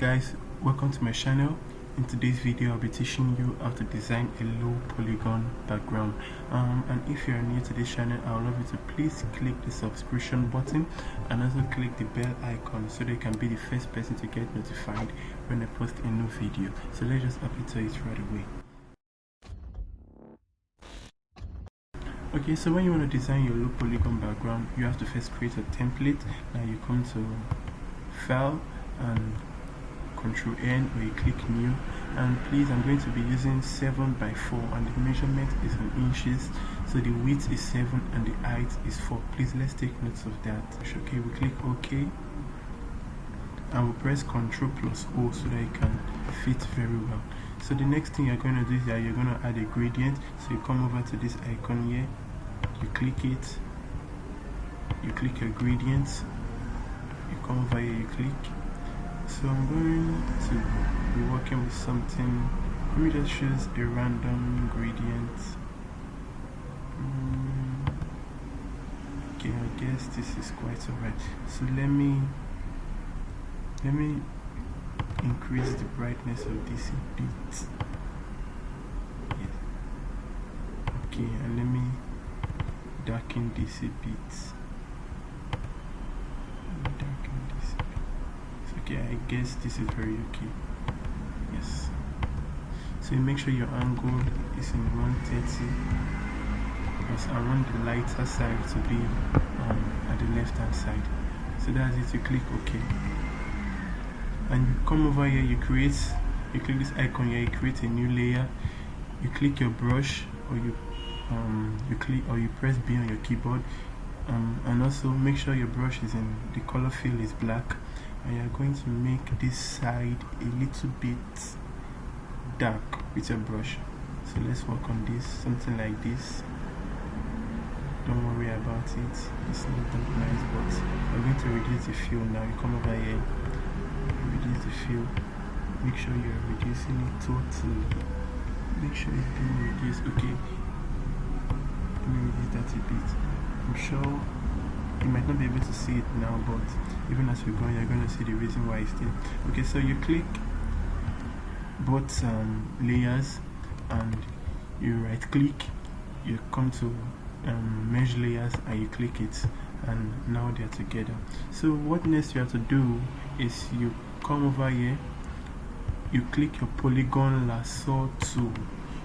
guys, welcome to my channel. In today's video I'll be teaching you how to design a low polygon background, and if you're new to this channel, I would love you to please click the subscription button and also click the bell icon so that you can be the first person to get notified when I post a new video. So let's just hop into it right away. Okay, so when you want to design your low polygon background, you have to first create a template. Now you come to File and Control N, or you click New, and please, I'm going to be using 7x4 and the measurement is in inches, so the width is 7 and the height is 4. Please, let's take notes of that. Okay, we click OK and we press Ctrl+O so that it can fit very well. So the next thing you're going to do is that you're going to add a gradient. So you come over to this icon here, you click it, you click your gradient, you come over here, you click. So I'm going to be working with something. Let me just choose a random gradient. Okay, I guess this is quite alright. So let me increase the brightness of this a bit. Yes. Okay, and let me darken this a bit. Okay, I guess this is very okay. Yes. So you make sure your angle is in 130, because I want the lighter side to be at the left hand side. So that's it. You click OK, and you come over here. You click this icon here. You create a new layer. You click your brush, or you press B on your keyboard, and also make sure your brush is in the color field is black. And you're going to make this side a little bit dark with your brush. So let's work on this, something like this. Don't worry about it, it's not that nice, but we're going to reduce the fill now. You come over here, reduce the fill, make sure you're reducing it totally, make sure it's being reduced. Okay, let me reduce that a bit. I'm sure you might not be able to see it now, but even as we're going, you're going to see the reason why it's there. Okay, so you click both layers and you right click, you come to merge layers and you click it, and now they're together. So what next you have to do is you come over here, you click your polygon lasso tool.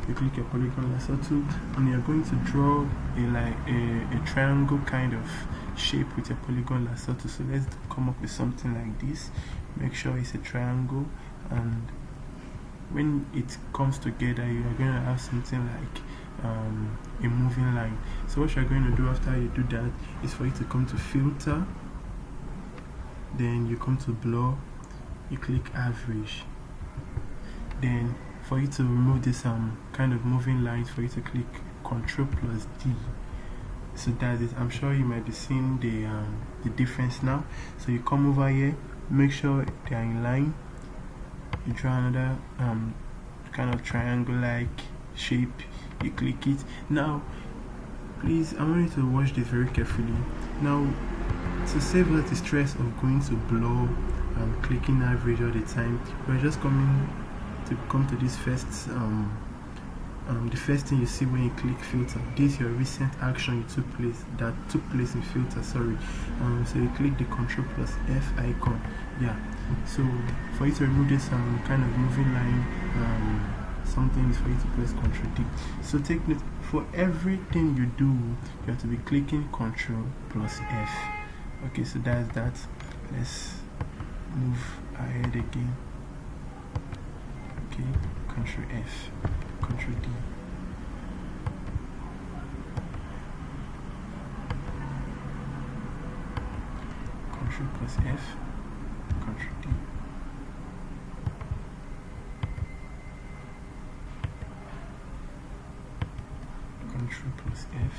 You click your polygon lasso tool and you're going to draw a triangle kind of shape with your polygon lasso tool. So let's come up with something like this. Make sure it's a triangle, and when it comes together, you are going to have something like a moving line. So what you're going to do after you do that is for you to come to filter, then you come to blur, you click average, then for you to remove this kind of moving lines, for you to click Ctrl+D. So that's it. I'm sure you might be seeing the difference now. So you come over here, make sure they are in line, you draw another kind of triangle-like shape, you click it. Now please, I want you to watch this very carefully. Now, to save us the stress of going to blur and clicking average all the time, we're just come to this first the first thing you see when you click filter. This is your recent action took place in filter, sorry. So you click the Ctrl+F icon. Yeah, so for you to remove this kind of moving line, something is for you to press Ctrl+D. So take note, for everything you do, you have to be clicking Ctrl+F. Okay, so that's that. Let's move ahead again. Okay, Ctrl+F, Ctrl+D. Ctrl+F, Ctrl+D. Ctrl+F,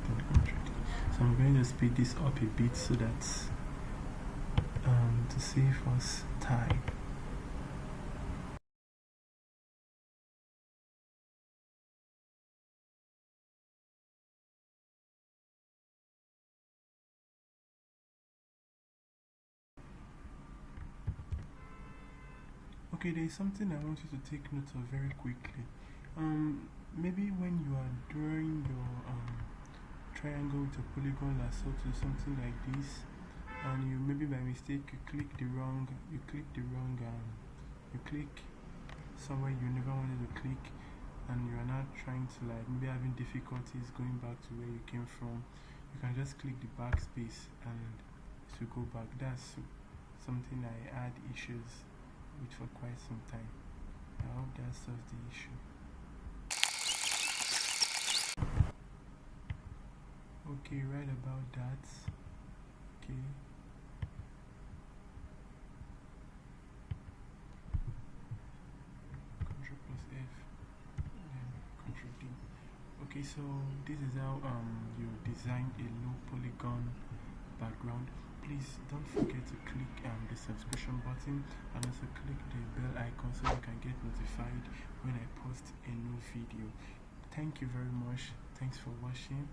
then Ctrl+D. So I'm going to speed this up a bit so that to save us time. Okay, there is something I want you to take note of very quickly. Maybe when you are drawing your triangle with a polygon lasso to something like this, and you maybe by mistake you click somewhere you never wanted to click, and you are not trying to, like, maybe having difficulties going back to where you came from, you can just click the backspace and it will go back. That's something I had issues with for quite some time. I hope that solves the issue. Okay, right about that. Okay. Ctrl plus F, then Ctrl D. Okay, so this is how you design a low polygon background. Please don't forget to click the subscription button and also click the bell icon so you can get notified when I post a new video. Thank you very much. Thanks for watching,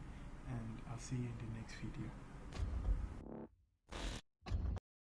and I'll see you in the next video.